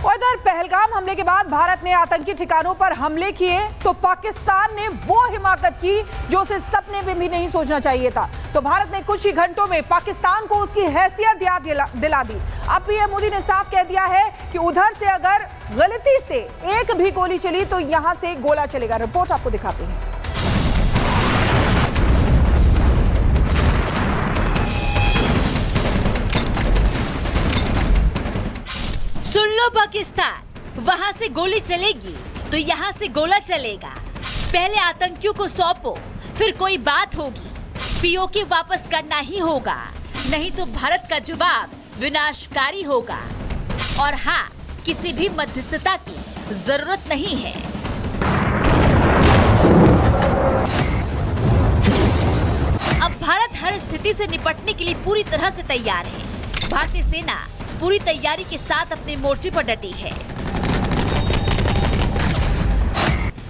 और इधर पहलगाम हमले के बाद भारत ने आतंकी ठिकानों पर हमले किए तो पाकिस्तान ने वो हिमाकत की जो उसे सपने में भी नहीं सोचना चाहिए था। तो भारत ने कुछ ही घंटों में पाकिस्तान को उसकी हैसियत याद दिला दी। अब पीएम मोदी ने साफ कह दिया है कि उधर से अगर गलती से एक भी गोली चली तो यहां से गोला चलेगा। रिपोर्ट आपको दिखाते हैं। सुन लो पाकिस्तान, वहां से गोली चलेगी तो यहाँ से गोला चलेगा। पहले आतंकियों को सौंपो, फिर कोई बात होगी। पीओके वापस करना ही होगा, नहीं तो भारत का जवाब विनाशकारी होगा। और हाँ, किसी भी मध्यस्थता की जरूरत नहीं है। अब भारत हर स्थिति से निपटने के लिए पूरी तरह से तैयार है। भारतीय सेना पूरी तैयारी के साथ अपने मोर्चे पर डटी है।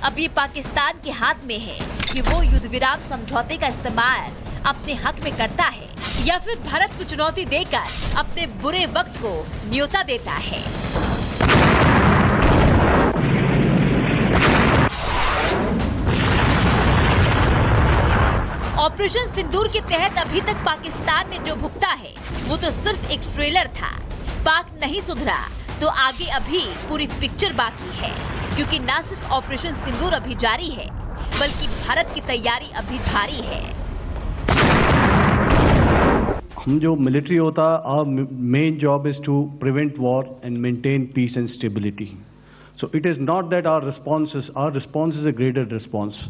अब ये पाकिस्तान के हाथ में है कि वो युद्ध विराम समझौते का इस्तेमाल अपने हक में करता है या फिर भारत को चुनौती देकर अपने बुरे वक्त को न्योता देता है। ऑपरेशन सिंदूर के तहत अभी तक पाकिस्तान ने जो भुगता है वो तो सिर्फ एक ट्रेलर था। पाक नहीं सुधरा तो आगे अभी पूरी पिक्चर बाकी है, क्योंकि न सिर्फ ऑपरेशन सिंदूर अभी जारी है बल्कि भारत की तैयारी अभी भारी है। हम जो मिलिट्री होता, our main job is to prevent war and maintain peace and stability. So it is not that our response is a graded response.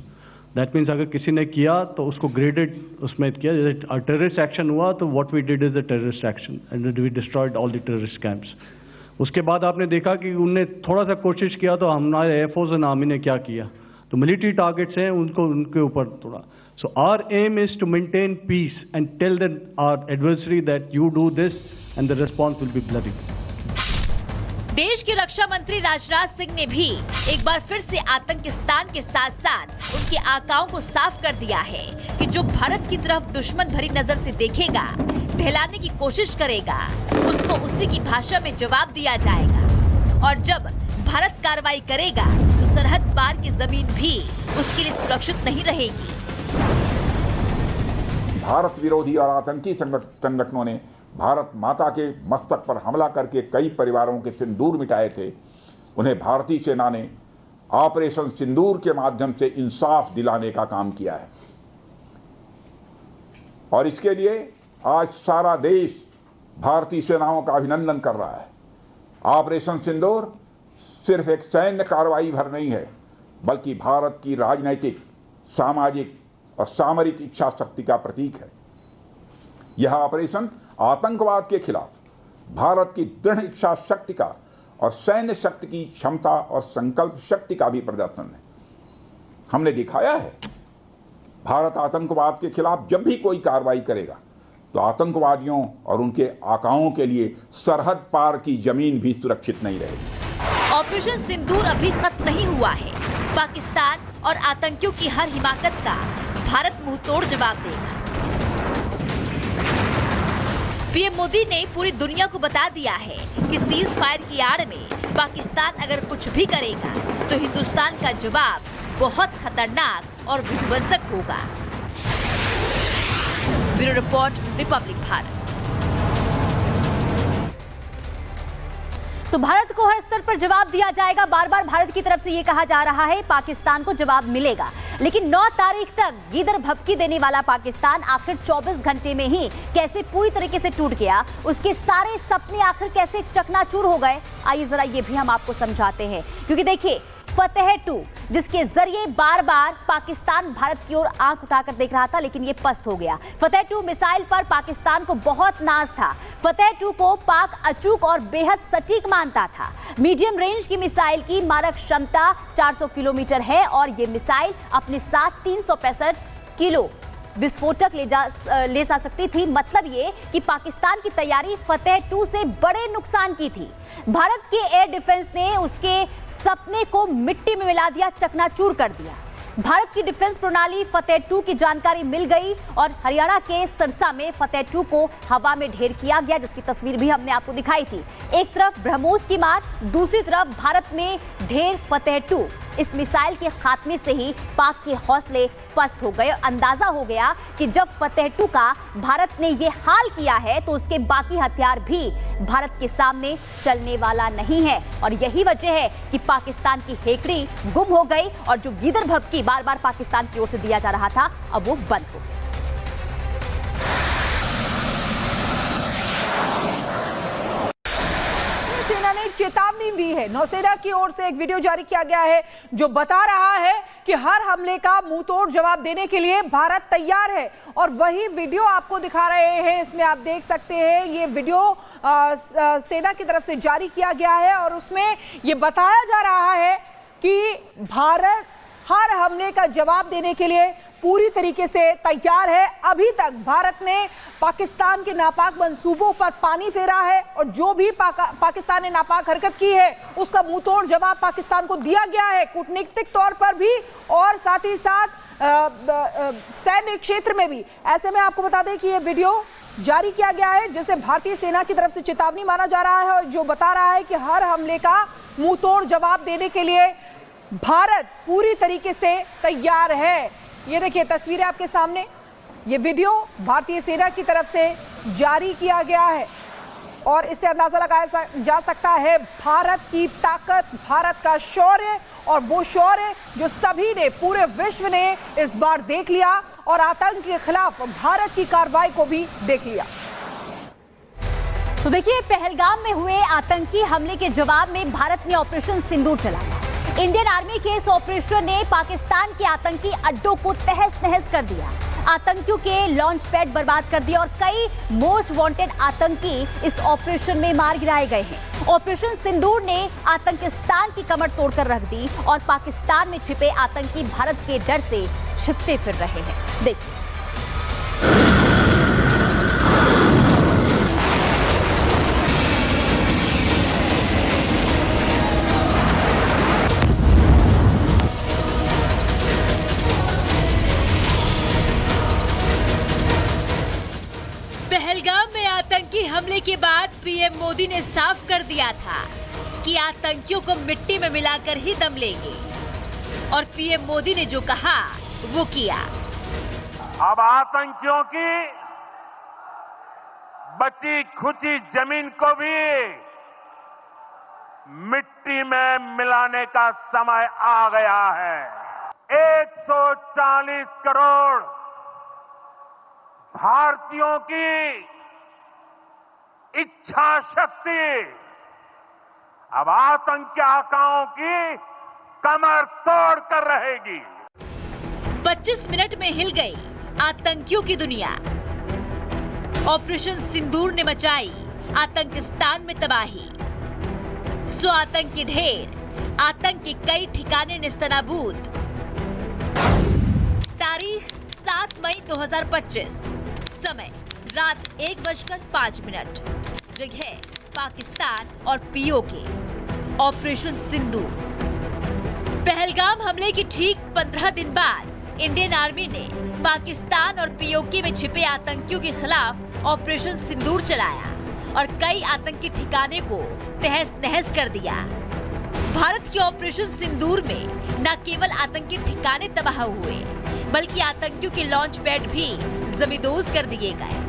That means अगर किसी ने किया तो उसको ग्रेडेड उसमें किया। जैसे टेररिस्ट एक्शन हुआ तो what we did is the terrorist action and we destroyed all the terrorist camps. उसके बाद आपने देखा कि उनने थोड़ा सा कोशिश किया तो हमारे एयरफोर्स एंड आर्मी ने क्या किया, तो मिलिट्री टारगेट्स हैं उनको उनके ऊपर थोड़ा। So our aim is to maintain peace and tell the our adversary that you do this and the response will be bloody. देश के रक्षा मंत्री राजनाथ सिंह ने भी एक बार फिर से आतंकिस्तान के साथ साथ उनके आकाओं को साफ कर दिया है कि जो भारत की तरफ दुश्मन भरी नजर से देखेगा, दहलाने की कोशिश करेगा, उसको उसी की भाषा में जवाब दिया जाएगा। और जब भारत कार्रवाई करेगा तो सरहद पार की जमीन भी उसके लिए सुरक्षित नहीं रहेगी। भारत विरोधी और आतंकी संगठनों ने भारत माता के मस्तक पर हमला करके कई परिवारों के सिंदूर मिटाए थे। उन्हें भारतीय सेना ने ऑपरेशन सिंदूर के माध्यम से इंसाफ दिलाने का काम किया है और इसके लिए आज सारा देश भारतीय सेनाओं का अभिनंदन कर रहा है। ऑपरेशन सिंदूर सिर्फ एक सैन्य कार्रवाई भर नहीं है, बल्कि भारत की राजनैतिक, सामाजिक और सामरिक इच्छा शक्ति का प्रतीक है। यह ऑपरेशन आतंकवाद के खिलाफ भारत की दृढ़ इच्छा शक्ति का और सैन्य शक्ति की क्षमता और संकल्प शक्ति का भी प्रदर्शन है। हमने दिखाया है, भारत आतंकवाद के खिलाफ जब भी कोई कार्रवाई करेगा तो आतंकवादियों और उनके आकाओं के लिए सरहद पार की जमीन भी सुरक्षित नहीं रहेगी। ऑपरेशन सिंदूर अभी खत्म नहीं हुआ है। पाकिस्तान और आतंकियों की हर हिमाकत का भारत मुंहतोड़ जवाब देगा। पीएम मोदी ने पूरी दुनिया को बता दिया है कि सीज फायर की आड़ में पाकिस्तान अगर कुछ भी करेगा तो हिंदुस्तान का जवाब बहुत खतरनाक और विध्वंसक होगा। Bureau report, Republic Bharat. तो भारत को हर स्तर पर जवाब दिया जाएगा। बार बार भारत की तरफ से ये कहा जा रहा है पाकिस्तान को जवाब मिलेगा, लेकिन 9 तारीख तक गीदड़ भभकी देने वाला पाकिस्तान आखिर 24 घंटे में ही कैसे पूरी तरीके से टूट गया, उसके सारे सपने आखिर कैसे चकनाचूर हो गए, आइए जरा ये भी हम आपको समझाते हैं। क्योंकि देखिए, फतेह 2 जिसके जरिए बार बार पाकिस्तान भारत की ओर आंख उठाकर देख रहा था, लेकिन ये पस्त हो गया। फतेह 2 मिसाइल पर पाकिस्तान को बहुत नाज था। फतेह 2 को पाक अचूक और बेहद सटीक मानता था। मीडियम रेंज की मिसाइल की मारक क्षमता 400 किलोमीटर है और ये मिसाइल अपने साथ 365 किलो विस्फोटक ले जा सकती थी। मतलब ये कि पाकिस्तान की तैयारी फतेह 2 से बड़े नुकसान की थी। भारत के एयर डिफेंस ने उसके सपने को मिट्टी में मिला दिया, चकनाचूर कर दिया। भारत की डिफेंस प्रणाली फतेह 2 की जानकारी मिल गई और हरियाणा के सिरसा में फतेह 2 को हवा में ढेर किया गया, जिसकी तस्वीर भी हमने आपको दिखाई थी। एक तरफ ब्रह्मोस की मार, दूसरी तरफ भारत में ढेर फतेह 2। इस मिसाइल के खात्मे से ही पाक के हौसले पस्त हो गए। अंदाजा हो गया कि जब फतेह 2 का भारत ने ये हाल किया है तो उसके बाकी हथियार भी भारत के सामने चलने वाला नहीं है। और यही वजह है कि पाकिस्तान की हेकड़ी गुम हो गई और जो गीदड़ भभकी बार बार पाकिस्तान की ओर से दिया जा रहा था, अब वो बंद हो गया। सेना ने चेतावनी दी है। नौसेना की ओर से एक वीडियो जारी किया गया है जो बता रहा है कि हर हमले का मुंहतोड़ जवाब देने के लिए भारत तैयार है। और वही वीडियो आपको दिखा रहे हैं, इसमें आप देख सकते हैं ये वीडियो सेना की तरफ से जारी किया गया है और उसमें ये बताया जा रहा है कि भारत हर हमले का जवाब देने के लिए पूरी तरीके से तैयार है। अभी तक भारत ने पाकिस्तान के नापाक मंसूबों पर पानी फेरा है और जो भी पाकिस्तान ने नापाक हरकत की है उसका मुंहतोड़ जवाब पाकिस्तान को दिया गया है, कूटनीतिक तौर पर भी और साथ ही साथ सैन्य क्षेत्र में भी। ऐसे में आपको बता दें कि ये वीडियो जारी किया गया है जिसे भारतीय सेना की तरफ से चेतावनी माना जा रहा है और जो बता रहा है कि हर हमले का मुंहतोड़ जवाब देने के लिए भारत पूरी तरीके से तैयार है। ये देखिए तस्वीरें आपके सामने, ये वीडियो भारतीय सेना की तरफ से जारी किया गया है और इससे अंदाजा लगाया जा सकता है भारत की ताकत, भारत का शौर्य और वो शौर्य जो सभी ने, पूरे विश्व ने इस बार देख लिया और आतंक के खिलाफ भारत की कार्रवाई को भी देख लिया। तो देखिए, पहलगाम में हुए आतंकी हमले के जवाब में भारत ने ऑपरेशन सिंदूर चलाया। इंडियन आर्मी के इस ऑपरेशन ने पाकिस्तान के आतंकी अड्डों को तहस नहस कर दिया, आतंकियों के लॉन्च पैड बर्बाद कर दिया और कई मोस्ट वांटेड आतंकी इस ऑपरेशन में मार गिराए गए हैं। ऑपरेशन सिंदूर ने आतंकिस्तान की कमर तोड़कर रख दी और पाकिस्तान में छिपे आतंकी भारत के डर से छिपते फिर रहे हैं। देखिए पहलगाम में आतंकी हमले के बाद पीएम मोदी ने साफ कर दिया था कि आतंकियों को मिट्टी में मिलाकर ही दम लेंगे और पीएम मोदी ने जो कहा वो किया। अब आतंकियों की बची खुची जमीन को भी मिट्टी में मिलाने का समय आ गया है। 140 करोड़ भारतीयों की इच्छा शक्ति अब आतंक के आकाओं की कमर तोड़ कर रहेगी। 25 मिनट में हिल गई आतंकियों की दुनिया। ऑपरेशन सिंदूर ने मचाई आतंकिस्तान में तबाही। 100 आतंकी ढेर, आतंक के कई ठिकाने नेस्तनाबूद। तारीख 7 मई 2025, समय रात 1:05। जगह पाकिस्तान और पीओके। ऑपरेशन सिंदूर। पहलगाम हमले की ठीक 15 दिन बाद इंडियन आर्मी ने पाकिस्तान और पीओके में छिपे आतंकियों के खिलाफ ऑपरेशन सिंदूर चलाया और कई आतंकी ठिकाने को तहस नहस कर दिया। भारत के ऑपरेशन सिंदूर में न केवल आतंकी ठिकाने तबाह हुए बल्कि आतंकियों के लॉन्च पैड भी जमींदोज कर दिए गए।